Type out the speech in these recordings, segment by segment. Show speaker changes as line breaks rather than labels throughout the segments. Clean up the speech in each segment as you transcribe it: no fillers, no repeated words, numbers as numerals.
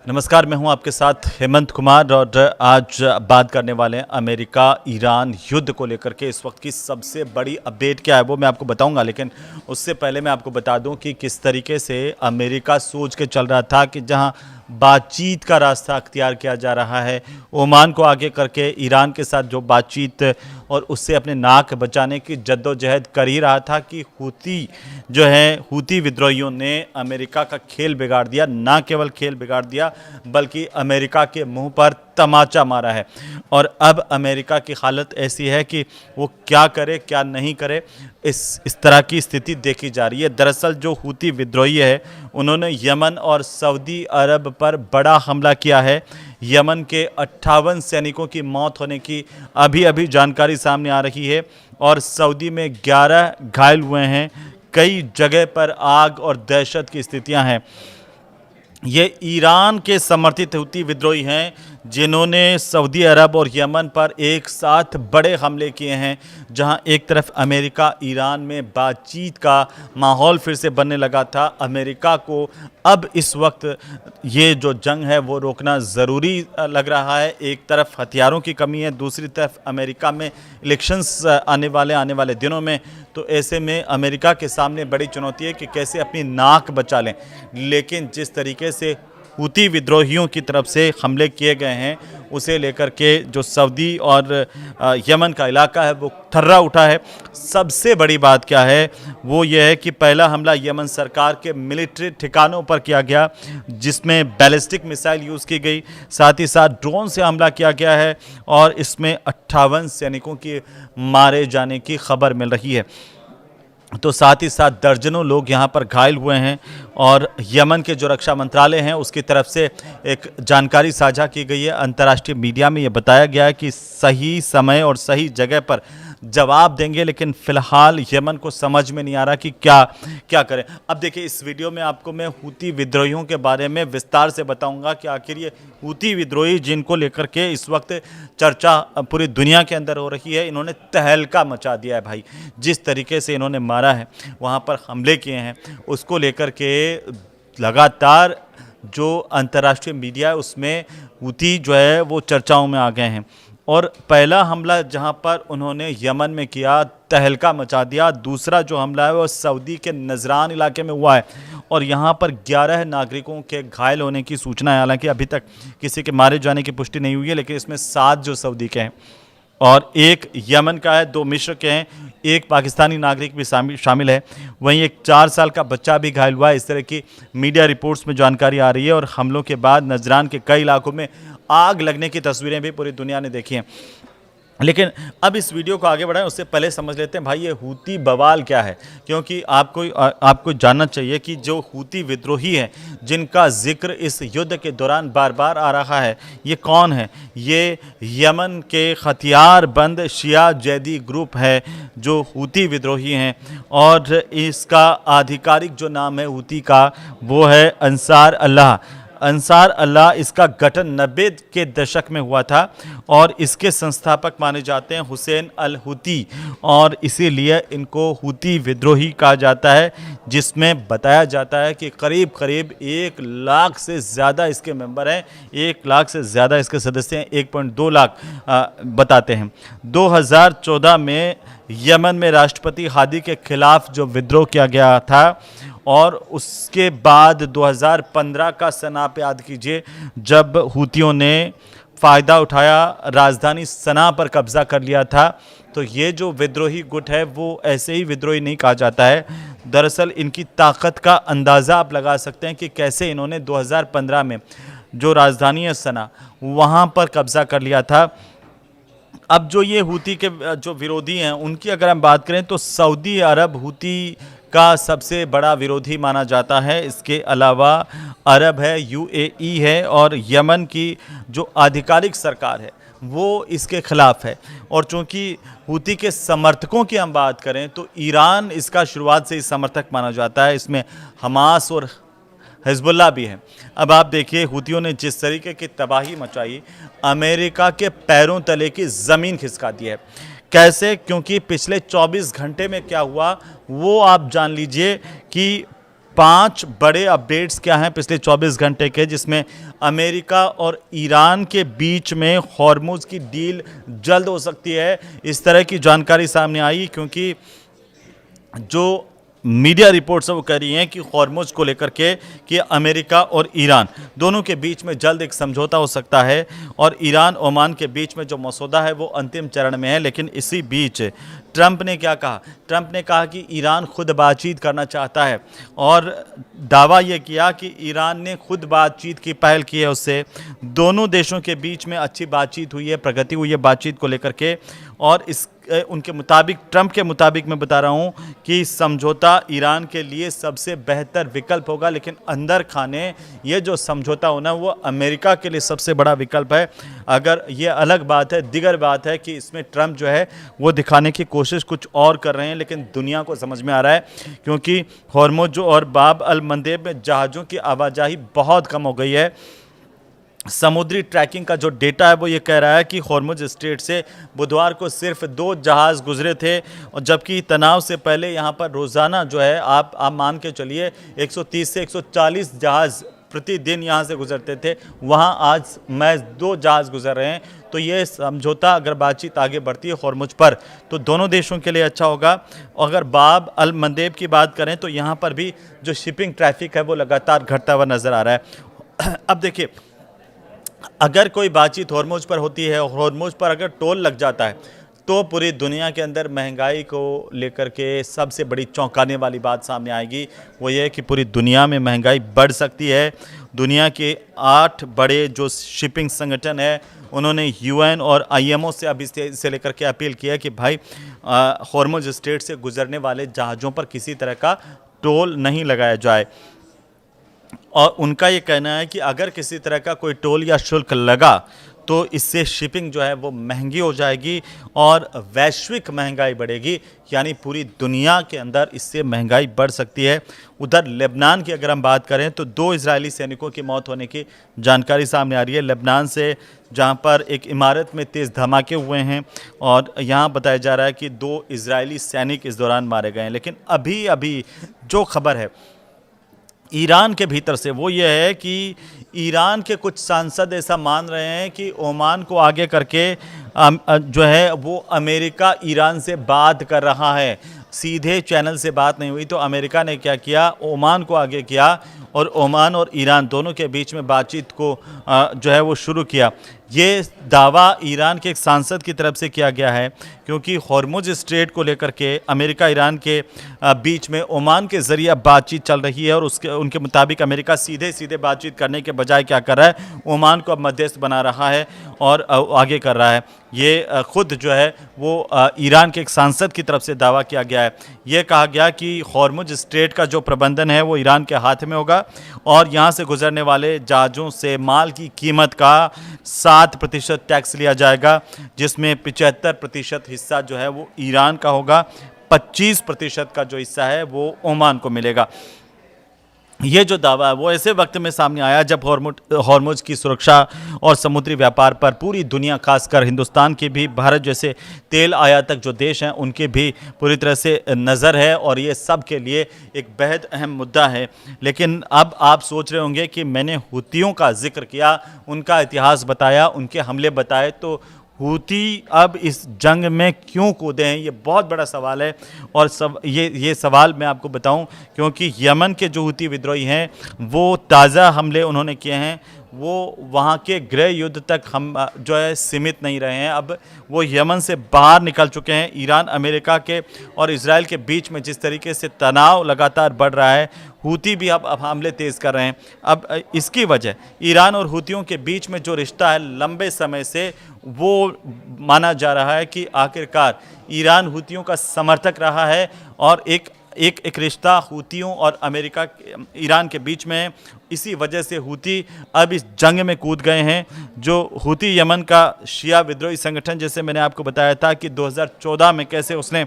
नमस्कार, मैं हूं आपके साथ हेमंत कुमार और आज बात करने वाले हैं अमेरिका ईरान युद्ध को लेकर के। इस वक्त की सबसे बड़ी अपडेट क्या है वो मैं आपको बताऊंगा, लेकिन उससे पहले मैं आपको बता दूं कि किस तरीके से अमेरिका सोच के चल रहा था कि जहां बातचीत का रास्ता अख्तियार किया जा रहा है, ओमान को आगे करके ईरान के साथ जो बातचीत और उससे अपने नाक बचाने की जद्दोजहद कर ही रहा था कि हूती विद्रोहियों ने अमेरिका का खेल बिगाड़ दिया। ना केवल खेल बिगाड़ दिया बल्कि अमेरिका के मुंह पर तमाचा मारा है। और अब अमेरिका की हालत ऐसी है कि वो क्या करे क्या नहीं करे, इस तरह की स्थिति देखी जा रही है। दरअसल जो हूती विद्रोही है उन्होंने यमन और सऊदी अरब पर बड़ा हमला किया है। यमन के 58 सैनिकों की मौत होने की अभी अभी जानकारी सामने आ रही है और सऊदी में 11 घायल हुए हैं। कई जगह पर आग और दहशत की स्थितियां हैं। ये ईरान के समर्थित हूती विद्रोही हैं जिन्होंने सऊदी अरब और यमन पर एक साथ बड़े हमले किए हैं। जहां एक तरफ अमेरिका ईरान में बातचीत का माहौल फिर से बनने लगा था। अमेरिका को अब इस वक्त ये जो जंग है वो रोकना ज़रूरी लग रहा है। एक तरफ हथियारों की कमी है, दूसरी तरफ अमेरिका में इलेक्शंस आने वाले दिनों में। तो ऐसे में अमेरिका के सामने बड़ी चुनौती है कि कैसे अपनी नाक बचा लें। लेकिन जिस तरीके से हूती विद्रोहियों की तरफ से हमले किए गए हैं उसे लेकर के जो सऊदी और यमन का इलाका है वो थर्रा उठा है। सबसे बड़ी बात क्या है वो ये है कि पहला हमला यमन सरकार के मिलिट्री ठिकानों पर किया गया जिसमें बैलिस्टिक मिसाइल यूज़ की गई, साथ ही साथ ड्रोन से हमला किया गया है और इसमें 58 सैनिकों के मारे जाने की खबर मिल रही है। तो साथ ही साथ दर्जनों लोग यहाँ पर घायल हुए हैं और यमन के जो रक्षा मंत्रालय हैं उसकी तरफ से एक जानकारी साझा की गई है। अंतर्राष्ट्रीय मीडिया में ये बताया गया है कि सही समय और सही जगह पर जवाब देंगे, लेकिन फ़िलहाल यमन को समझ में नहीं आ रहा कि क्या करें। अब देखिए, इस वीडियो में आपको मैं हूती विद्रोहियों के बारे में विस्तार से बताऊंगा कि आखिर ये हूती विद्रोही जिनको लेकर के इस वक्त चर्चा पूरी दुनिया के अंदर हो रही है, इन्होंने तहलका मचा दिया है भाई। जिस तरीके से इन्होंने मारा है, वहाँ पर हमले किए हैं, उसको लेकर के लगातार जो अंतर्राष्ट्रीय मीडिया है उसमें हूती जो है वो चर्चाओं में आ गए हैं। और पहला हमला जहां पर उन्होंने यमन में किया, तहलका मचा दिया। दूसरा जो हमला है वो सऊदी के नजरान इलाके में हुआ है और यहां पर 11 नागरिकों के घायल होने की सूचना है। हालांकि अभी तक किसी के मारे जाने की पुष्टि नहीं हुई है, लेकिन इसमें 7 जो सऊदी के हैं और एक यमन का है, 2 मिस्र के हैं, एक पाकिस्तानी नागरिक भी शामिल है। वहीं एक 4 साल का बच्चा भी घायल हुआ है। इस तरह की मीडिया रिपोर्ट्स में जानकारी आ रही है और हमलों के बाद नजरान के कई इलाकों में आग लगने की तस्वीरें भी पूरी दुनिया ने देखी हैं। लेकिन अब इस वीडियो को आगे बढ़ाएं उससे पहले समझ लेते हैं भाई ये हूती बवाल क्या है, क्योंकि आपको जानना चाहिए कि जो हूती विद्रोही हैं जिनका जिक्र इस युद्ध के दौरान बार बार आ रहा है, ये कौन है? ये यमन के हथियारबंद शिया जैदी ग्रुप है जो हूती विद्रोही हैं और इसका आधिकारिक जो नाम है हूती का वो है अंसार अल्लाह। अंसार अल्लाह इसका गठन 90 के दशक में हुआ था और इसके संस्थापक माने जाते हैं हुसैन अल हूती और इसीलिए इनको हूती विद्रोही कहा जाता है, जिसमें बताया जाता है कि करीब करीब 1 लाख से ज़्यादा इसके मेंबर हैं, 1 लाख से ज़्यादा इसके सदस्य हैं, 1.2 लाख बताते हैं। 2014 में यमन में राष्ट्रपति हादी के खिलाफ जो विद्रोह किया गया था और उसके बाद 2015 का सना पे याद कीजिए जब हूतियों ने फ़ायदा उठाया, राजधानी सना पर कब्ज़ा कर लिया था। तो ये जो विद्रोही गुट है वो ऐसे ही विद्रोही नहीं कहा जाता है। दरअसल इनकी ताकत का अंदाज़ा आप लगा सकते हैं कि कैसे इन्होंने 2015 में जो राजधानी है सना वहाँ पर कब्ज़ा कर लिया था। अब जो ये हूती के जो विरोधी हैं उनकी अगर हम बात करें तो सऊदी अरब हूती का सबसे बड़ा विरोधी माना जाता है। इसके अलावा अरब है, यूएई है और यमन की जो आधिकारिक सरकार है वो इसके खिलाफ है। और चूंकि हूती के समर्थकों की हम बात करें तो ईरान इसका शुरुआत से ही समर्थक माना जाता है। इसमें हमास और हिजबुल्लाह भी है। अब आप देखिए हूतियों ने जिस तरीके की तबाही मचाई, अमेरिका के पैरों तले की ज़मीन खिसका दी है। कैसे? क्योंकि पिछले 24 घंटे में क्या हुआ वो आप जान लीजिए कि 5 बड़े अपडेट्स क्या हैं पिछले 24 घंटे के, जिसमें अमेरिका और ईरान के बीच में हॉर्मुज़ की डील जल्द हो सकती है, इस तरह की जानकारी सामने आई। क्योंकि जो मीडिया रिपोर्ट्स है वो कह रही हैं कि हॉर्मुज़ को लेकर के कि अमेरिका और ईरान दोनों के बीच में जल्द एक समझौता हो सकता है, और ईरान ओमान के बीच में जो मसौदा है वो अंतिम चरण में है। लेकिन इसी बीच ट्रंप ने क्या कहा? ट्रंप ने कहा कि ईरान खुद बातचीत करना चाहता है, और दावा ये किया कि ईरान ने खुद बातचीत की पहल की है उससे। दोनों देशों के बीच में अच्छी बातचीत हुई है, प्रगति हुई है बातचीत को लेकर के, और इस उनके मुताबिक, ट्रंप के मुताबिक मैं बता रहा हूं कि समझौता ईरान के लिए सबसे बेहतर विकल्प होगा। लेकिन अंदर खाने ये जो समझौता होना वो अमेरिका के लिए सबसे बड़ा विकल्प है। अगर ये अलग बात है, दिगर बात है कि इसमें ट्रंप जो है वो दिखाने की कोशिश कुछ और कर रहे हैं, लेकिन दुनिया को समझ में आ रहा है क्योंकि हॉर्मुज़ और बाब अल मंदेब में जहाज़ों की आवाजाही बहुत कम हो गई है। समुद्री ट्रैकिंग का जो डेटा है वो ये कह रहा है कि हॉर्मुज़ स्ट्रेट से बुधवार को सिर्फ 2 जहाज़ गुजरे थे, और जबकि तनाव से पहले यहाँ पर रोज़ाना जो है आप मान के चलिए 130 से 140 जहाज़ प्रतिदिन यहाँ से गुजरते थे, वहाँ आज महज 2 जहाज़ गुजर रहे हैं। तो ये समझौता, अगर बातचीत आगे बढ़ती है हॉर्मुज़ पर, तो दोनों देशों के लिए अच्छा होगा। अगर बाब अल मंदेब की बात करें तो यहाँ पर भी जो शिपिंग ट्रैफिक है वो लगातार घटता हुआ नज़र आ रहा है। अब देखिए, अगर कोई बातचीत हॉर्मुज़ पर होती है और हॉर्मुज़ पर अगर टोल लग जाता है, तो पूरी दुनिया के अंदर महंगाई को लेकर के सबसे बड़ी चौंकाने वाली बात सामने आएगी। वो ये है कि पूरी दुनिया में महंगाई बढ़ सकती है। दुनिया के 8 बड़े जो शिपिंग संगठन है, उन्होंने यूएन और आईएमओ से अब इसे लेकर के अपील की है कि भाई हॉर्मुज़ स्ट्रेट से गुजरने वाले जहाज़ों पर किसी तरह का टोल नहीं लगाया जाए। और उनका ये कहना है कि अगर किसी तरह का कोई टोल या शुल्क लगा तो इससे शिपिंग जो है वो महंगी हो जाएगी और वैश्विक महंगाई बढ़ेगी, यानी पूरी दुनिया के अंदर इससे महंगाई बढ़ सकती है। उधर लेबनान की अगर हम बात करें तो 2 इजरायली सैनिकों की मौत होने की जानकारी सामने आ रही है लेबनान से, जहां पर एक इमारत में तेज़ धमाके हुए हैं, और यहां बताया जा रहा है कि 2 इजरायली सैनिक इस दौरान मारे गए हैं। लेकिन अभी अभी जो खबर है ईरान के भीतर से वो ये है कि ईरान के कुछ सांसद ऐसा मान रहे हैं कि ओमान को आगे करके जो है वो अमेरिका ईरान से बात कर रहा है। सीधे चैनल से बात नहीं हुई, तो अमेरिका ने क्या किया, ओमान को आगे किया, और ओमान और ईरान दोनों के बीच में बातचीत को जो है वो शुरू किया। ये दावा ईरान के एक सांसद की तरफ से किया गया है, क्योंकि हॉर्मुज़ स्ट्रेट को लेकर के अमेरिका ईरान के बीच में ओमान के ज़रिए बातचीत चल रही है, और उनके मुताबिक अमेरिका सीधे सीधे बातचीत करने के बजाय क्या कर रहा है, ओमान को अब मध्यस्थ बना रहा है और आगे कर रहा है। ये खुद जो है वो ईरान के एक सांसद की तरफ से दावा किया गया है। ये कहा गया कि हॉर्मुज़ स्ट्रेट का जो प्रबंधन है वो ईरान के हाथ में होगा, और यहाँ से गुजरने वाले जहाज़ों से माल की कीमत का 7% टैक्स लिया जाएगा, जिसमें 75% हिस्सा जो है वो ईरान का होगा, 25% का जो हिस्सा है वो ओमान को मिलेगा। ये जो दावा है वो ऐसे वक्त में सामने आया जब हॉर्मुज़ की सुरक्षा और समुद्री व्यापार पर पूरी दुनिया, खासकर हिंदुस्तान की भी, भारत जैसे तेल आयातक जो देश हैं उनकी भी पूरी तरह से नज़र है, और ये सब के लिए एक बेहद अहम मुद्दा है। लेकिन अब आप सोच रहे होंगे कि मैंने हूतियों का जिक्र किया, उनका इतिहास बताया, उनके हमले बताए, तो हूती अब इस जंग में क्यों कूदे हैं, ये बहुत बड़ा सवाल है। और ये सवाल मैं आपको बताऊं, क्योंकि यमन के जो हूती विद्रोही हैं वो ताज़ा हमले उन्होंने किए हैं, वो वहाँ के गृह युद्ध तक हम जो है सीमित नहीं रहे हैं, अब वो यमन से बाहर निकल चुके हैं। ईरान, अमेरिका के और इजराइल के बीच में जिस तरीके से तनाव लगातार बढ़ रहा है, हूती भी अब हमले तेज़ कर रहे हैं। अब इसकी वजह ईरान और हूतियों के बीच में जो रिश्ता है लंबे समय से, वो माना जा रहा है कि आखिरकार ईरान हूतियों का समर्थक रहा है, और एक रिश्ता हूतियों और अमेरिका, ईरान के बीच में है। इसी वजह से हूती अब इस जंग में कूद गए हैं। जो हूती यमन का शिया विद्रोही संगठन, जैसे मैंने आपको बताया था कि 2014 में कैसे उसने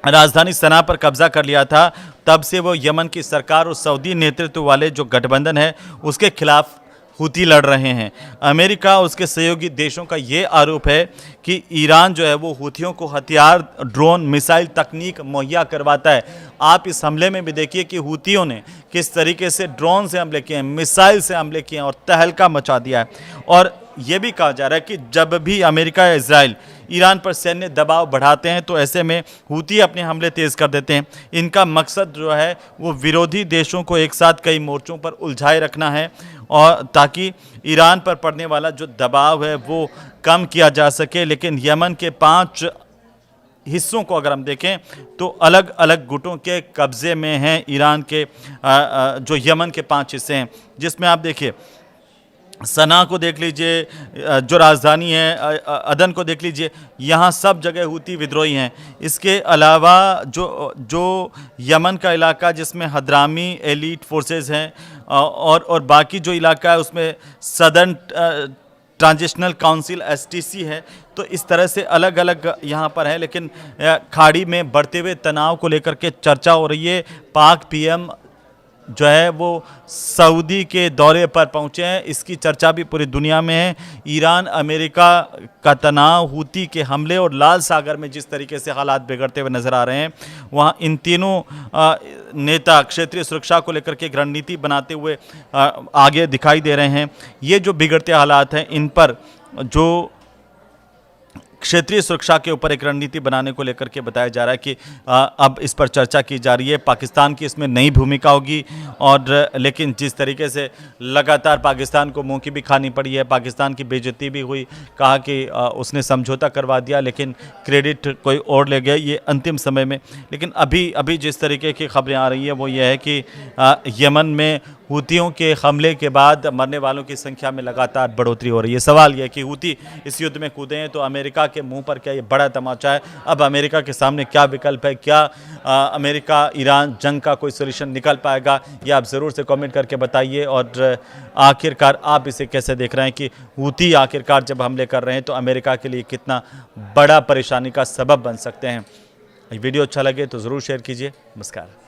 राजधानी सना पर कब्जा कर लिया था, तब से वो यमन की सरकार और सऊदी नेतृत्व वाले जो गठबंधन है उसके खिलाफ हूती लड़ रहे हैं। अमेरिका उसके सहयोगी देशों का ये आरोप है कि ईरान जो है वो हूतियों को हथियार, ड्रोन, मिसाइल तकनीक मुहैया करवाता है। आप इस हमले में भी देखिए कि हूतियों ने किस तरीके से ड्रोन से हमले किए हैं, मिसाइल से हमले किए हैं और तहलका मचा दिया है। और ये भी कहा जा रहा है कि जब भी अमेरिका या इजराइल ईरान पर सैन्य दबाव बढ़ाते हैं तो ऐसे में हूती अपने हमले तेज़ कर देते हैं। इनका मकसद जो है वो विरोधी देशों को एक साथ कई मोर्चों पर उलझाए रखना है, और ताकि ईरान पर पड़ने वाला जो दबाव है वो कम किया जा सके। लेकिन यमन के 5 हिस्सों को अगर हम देखें तो अलग अलग गुटों के कब्ज़े में हैं ईरान के जो यमन के 5 हिस्से हैं, जिसमें आप देखिए सना को देख लीजिए, जो राजधानी है अदन को देख लीजिए, यहाँ सब जगह हूती विद्रोही हैं। इसके अलावा जो यमन का इलाका जिसमें हदरामी एलीट फोर्सेस हैं और बाकी जो इलाका है उसमें सदर्न ट्रांजिशनल काउंसिल STC है। तो इस तरह से अलग अलग यहाँ पर है। लेकिन खाड़ी में बढ़ते हुए तनाव को लेकर के चर्चा हो रही है। पाक PM जो है वो सऊदी के दौरे पर पहुंचे हैं, इसकी चर्चा भी पूरी दुनिया में है। ईरान अमेरिका का तनाव, हूती के हमले और लाल सागर में जिस तरीके से हालात बिगड़ते हुए नजर आ रहे हैं, वहाँ इन तीनों नेता क्षेत्रीय सुरक्षा को लेकर के एक रणनीति बनाते हुए आगे दिखाई दे रहे हैं। ये जो बिगड़ते हालात हैं इन पर जो क्षेत्रीय सुरक्षा के ऊपर एक रणनीति बनाने को लेकर के बताया जा रहा है कि अब इस पर चर्चा की जा रही है। पाकिस्तान की इसमें नई भूमिका होगी, और लेकिन जिस तरीके से लगातार पाकिस्तान को मुंह की भी खानी पड़ी है, पाकिस्तान की बेइज्जती भी हुई, कहा कि उसने समझौता करवा दिया लेकिन क्रेडिट कोई और ले गया ये अंतिम समय में। लेकिन अभी जिस तरीके की खबरें आ रही है वो ये है कि यमन में हूतियों के हमले के बाद मरने वालों की संख्या में लगातार बढ़ोतरी हो रही है। सवाल यह है कि हूती इस युद्ध में कूदे हैं तो अमेरिका के मुंह पर क्या ये बड़ा तमाचा है? अब अमेरिका के सामने क्या विकल्प है? क्या अमेरिका ईरान जंग का कोई सोल्यूशन निकल पाएगा? ये आप ज़रूर से कमेंट करके बताइए। और आखिरकार आप इसे कैसे देख रहे हैं कि हूती आखिरकार जब हमले कर रहे हैं तो अमेरिका के लिए कितना बड़ा परेशानी का सबब बन सकते हैं? वीडियो अच्छा लगे तो ज़रूर शेयर कीजिए। नमस्कार।